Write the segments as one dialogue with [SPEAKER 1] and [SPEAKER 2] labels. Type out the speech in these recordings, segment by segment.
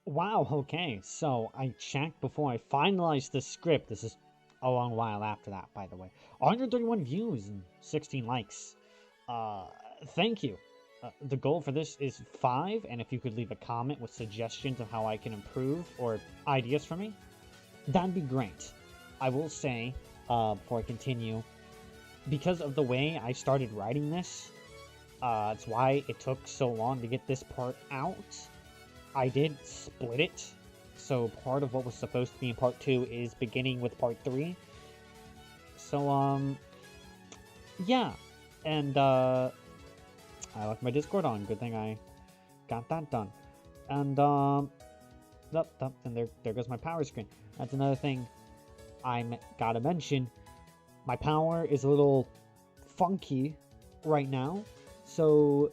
[SPEAKER 1] Wow, okay. So I checked before I finalized the script. This is a long while after that, by the way. 131 views and 16 likes. Uh, Thank you. The goal for this is 5, and if you could leave a comment with suggestions of how I can improve or ideas for me, that'd be great. I will say, before I continue, because of the way I started writing this, it's why it took so long to get this part out. I did split it, so part of what was supposed to be in part 2 is beginning with part 3. So, yeah. And, I left my Discord on. Good thing I got that done. And, and there goes my power screen. That's another thing gotta mention. My power is a little funky right now, so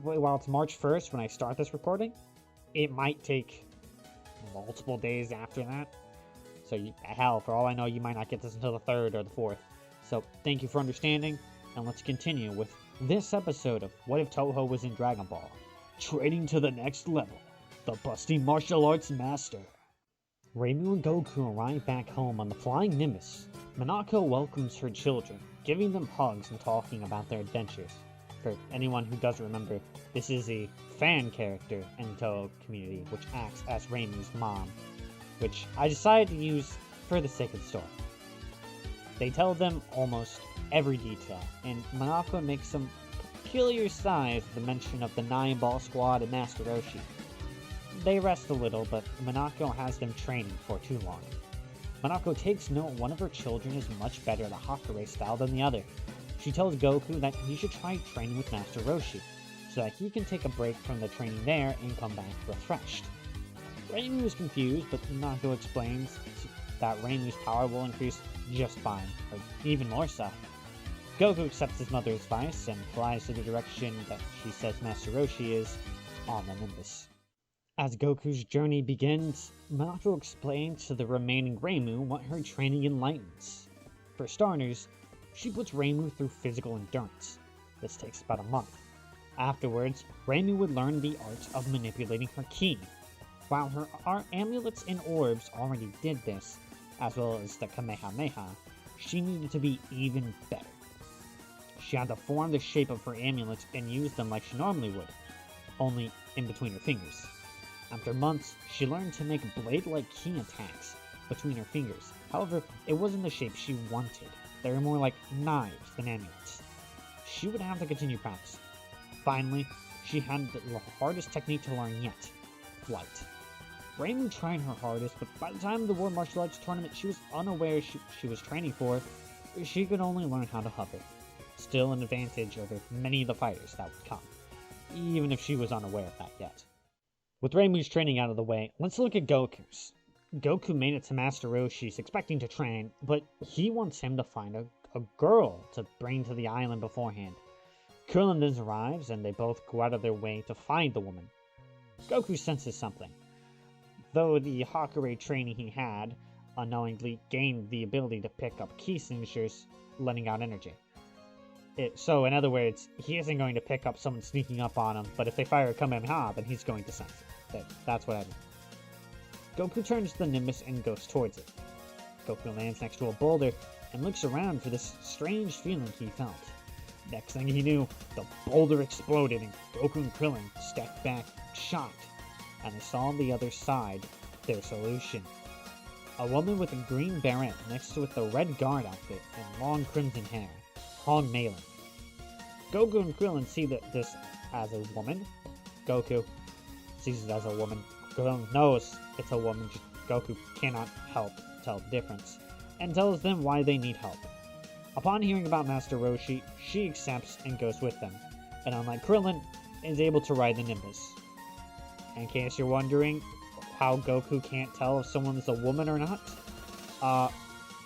[SPEAKER 1] while it's March 1st when I start this recording, it might take multiple days after that. So, hell, for all I know, you might not get this until the 3rd or the 4th. So, thank you for understanding, and let's continue with this episode of What If Touhou Was in Dragon Ball? Training to the next level, the busty martial arts master. Reimu and Goku arrive back home on the Flying Nimbus. Minako welcomes her children, giving them hugs and talking about their adventures. For anyone who doesn't remember, this is a fan character in the Touhou community, which acts as Reimu's mom, which I decided to use for the sake of the story. They tell them almost every detail, and Minako makes some peculiar sighs at the mention of the 9-ball squad and Master Roshi. They rest a little, but Minako has them training for too long. Minako takes note one of her children is much better at the Hakure style than the other. She tells Goku that he should try training with Master Roshi, so that he can take a break from the training there and come back refreshed. Reimu is confused, but Minako explains that Reimu's power will increase just fine, or even more so. Goku accepts his mother's advice and flies to the direction that she says Master Roshi is, on the Nimbus. As Goku's journey begins, Minako explains to the remaining Reimu what her training enlightens. For starters, she puts Reimu through physical endurance. This takes about a month. Afterwards, Reimu would learn the art of manipulating her ki. While her amulets and orbs already did this, as well as the Kamehameha, she needed to be even better. She had to form the shape of her amulets and use them like she normally would, only in between her fingers. After months, she learned to make blade-like ki attacks between her fingers. However, it wasn't the shape she wanted. They were more like knives than amulets. She would have to continue practicing. Finally, she had the hardest technique to learn yet: flight. Reimu tried her hardest, but by the time of the World Martial Arts Tournament she was unaware she was training for, she could only learn how to hover. Still an advantage over many of the fighters that would come, even if she was unaware of that yet. With Reimu's training out of the way, let's look at Goku's. Goku made it to Master Roshi's expecting to train, but he wants him to find a girl to bring to the island beforehand. Krillin then arrives, and they both go out of their way to find the woman. Goku senses something. Though the Hakure training he had unknowingly gained the ability to pick up ki signatures, letting out energy. So, in other words, he isn't going to pick up someone sneaking up on him, but if they fire a Kamehameha, then he's going to sense it. That's what I mean. Goku turns to the Nimbus and goes towards it. Goku lands next to a boulder and looks around for this strange feeling he felt. Next thing he knew, the boulder exploded and Goku and Krillin stepped back, shocked, and they saw on the other side their solution. A woman with a green beret next to it the red guard outfit and long crimson hair. Hong Mei Ling. Goku and Krillin see this as a woman. Goku sees it as a woman. Krillin knows it's a woman, just Goku cannot help tell the difference, and tells them why they need help. Upon hearing about Master Roshi, she accepts and goes with them, and unlike Krillin, is able to ride the Nimbus. In case you're wondering how Goku can't tell if someone's a woman or not,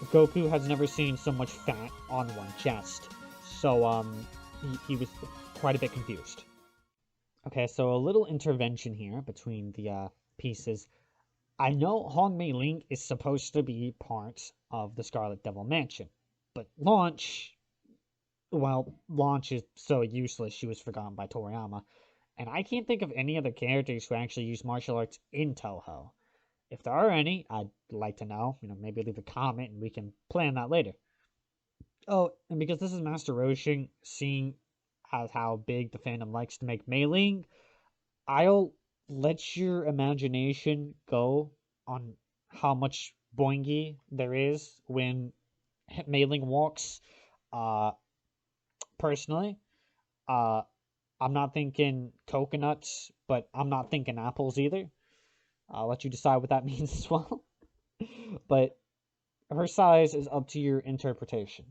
[SPEAKER 1] Goku has never seen so much fat on one chest, so he was quite a bit confused. Okay, so a little intervention here between the pieces. I know Hong Mei Ling is supposed to be part of the Scarlet Devil Mansion, but Launch is so useless she was forgotten by Toriyama, And I can't think of any other characters who actually use martial arts in Touhou. If there are any, I'd like to know. Maybe leave a comment and we can plan that later. Oh, and because this is Master Roshi, seeing as how big the fandom likes to make mailing, I'll let your imagination go on how much boingy there is when mailing walks. Uh, Personally, uh, I'm not thinking coconuts, but I'm not thinking apples either. I'll let you decide what that means as well. But her size is up to your interpretation.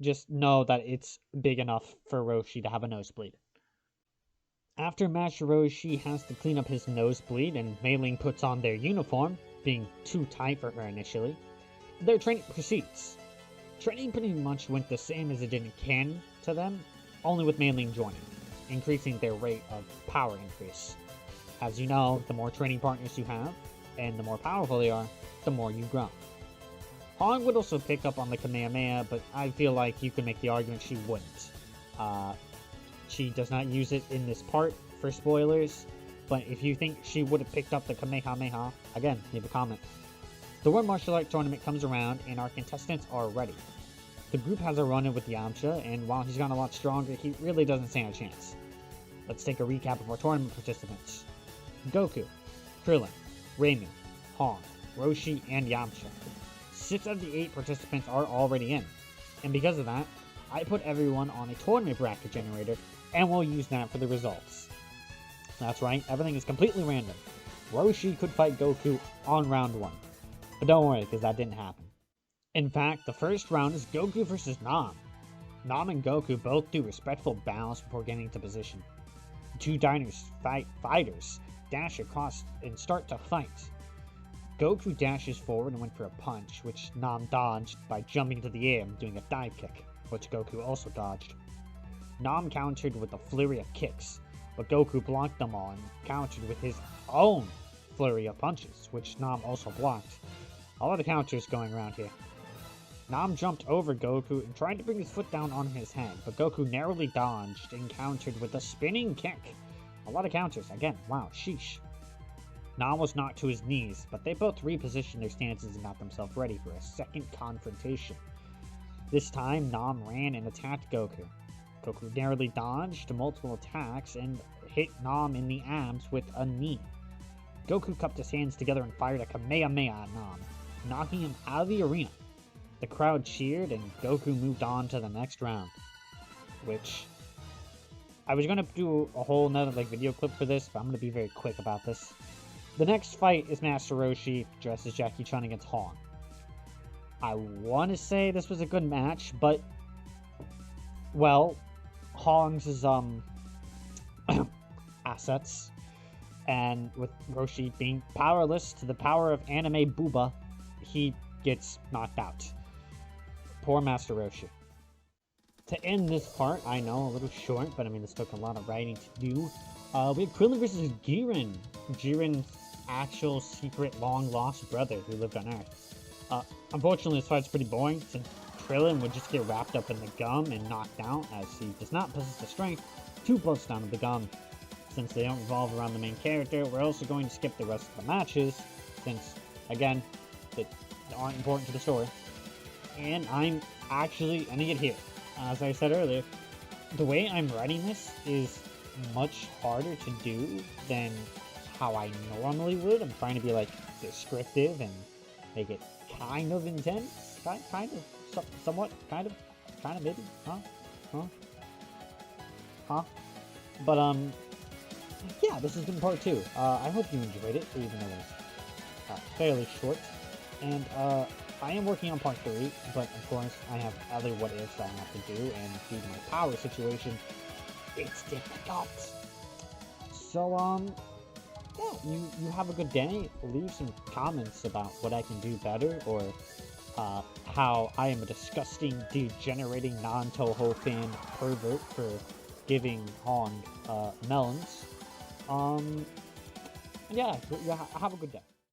[SPEAKER 1] Just know that it's big enough for Roshi to have a nosebleed. After Master Roshi has to clean up his nosebleed and Mei Ling puts on their uniform, being too tight for her initially, their training proceeds. Training pretty much went the same as it did in Canon to them, only with Mei Ling joining, increasing their rate of power increase. As you know, the more training partners you have, and the more powerful they are, the more you grow. Hong would also pick up on the Kamehameha, but I feel like you could make the argument she wouldn't. She does not use it in this part for spoilers, but if you think she would have picked up the Kamehameha, again, leave a comment. The World Martial Arts Tournament comes around and our contestants are ready. The group has a run-in with Yamcha, and while he's gotten a lot stronger, he really doesn't stand a chance. Let's take a recap of our tournament participants. Goku, Krillin, Raymond, Hong, Roshi, and Yamcha. 6 of the 8 participants are already in, and because of that, I put everyone on a tournament bracket generator, and we'll use that for the results. That's right, everything is completely random. Roshi could fight Goku on round 1, but don't worry, because that didn't happen. In fact, the first round is Goku versus Nam. Nam and Goku both do respectful bows before getting into position. The two fighters dash across and start to fight. Goku dashes forward and went for a punch, which Nam dodged by jumping into the air and doing a dive kick, which Goku also dodged. Nam countered with a flurry of kicks, but Goku blocked them all and countered with his own flurry of punches, which Nam also blocked. A lot of counters going around here. Nam jumped over Goku and tried to bring his foot down on his head, but Goku narrowly dodged and countered with a spinning kick. A lot of counters. Again, wow, sheesh. Nam was knocked to his knees, but they both repositioned their stances and got themselves ready for a second confrontation. This time, Nam ran and attacked Goku. Goku narrowly dodged multiple attacks and hit Nam in the abs with a knee. Goku cupped his hands together and fired a Kamehameha at Nam, knocking him out of the arena. The crowd cheered and Goku moved on to the next round, which I was going to do a whole nother video clip for this, but I'm going to be very quick about this. The next fight is Master Roshi dressed as Jackie Chan against Hong. I want to say this was a good match, but, well, Hong's is, assets, and with Roshi being powerless to the power of anime booba, he gets knocked out. Poor Master Roshi. To end this part, I know, a little short, but I mean, this took a lot of writing to do. We have Krillin versus Jiren. Jiren's actual secret long-lost brother who lived on Earth. Unfortunately, this fight's pretty boring, since Krillin would just get wrapped up in the gum and knocked out, as he does not possess the strength to bust down the gum. Since they don't revolve around the main character, we're also going to skip the rest of the matches, since, again, they aren't important to the story. And I'm actually ending it here. As I said earlier, the way I'm writing this is much harder to do than how I normally would. I'm trying to be, like, descriptive and make it kind of intense. Kind of, somewhat, kind of, maybe, But, yeah, this has been part 2. I hope you enjoyed it, even though it was fairly short. And, I am working on part 3, but of course I have other what ifs I have to do, and due to my power situation, it's difficult. So, yeah, you have a good day. Leave some comments about what I can do better, or how I am a disgusting, degenerating, non-Touhou fan pervert for giving Hong melons. Yeah, have a good day.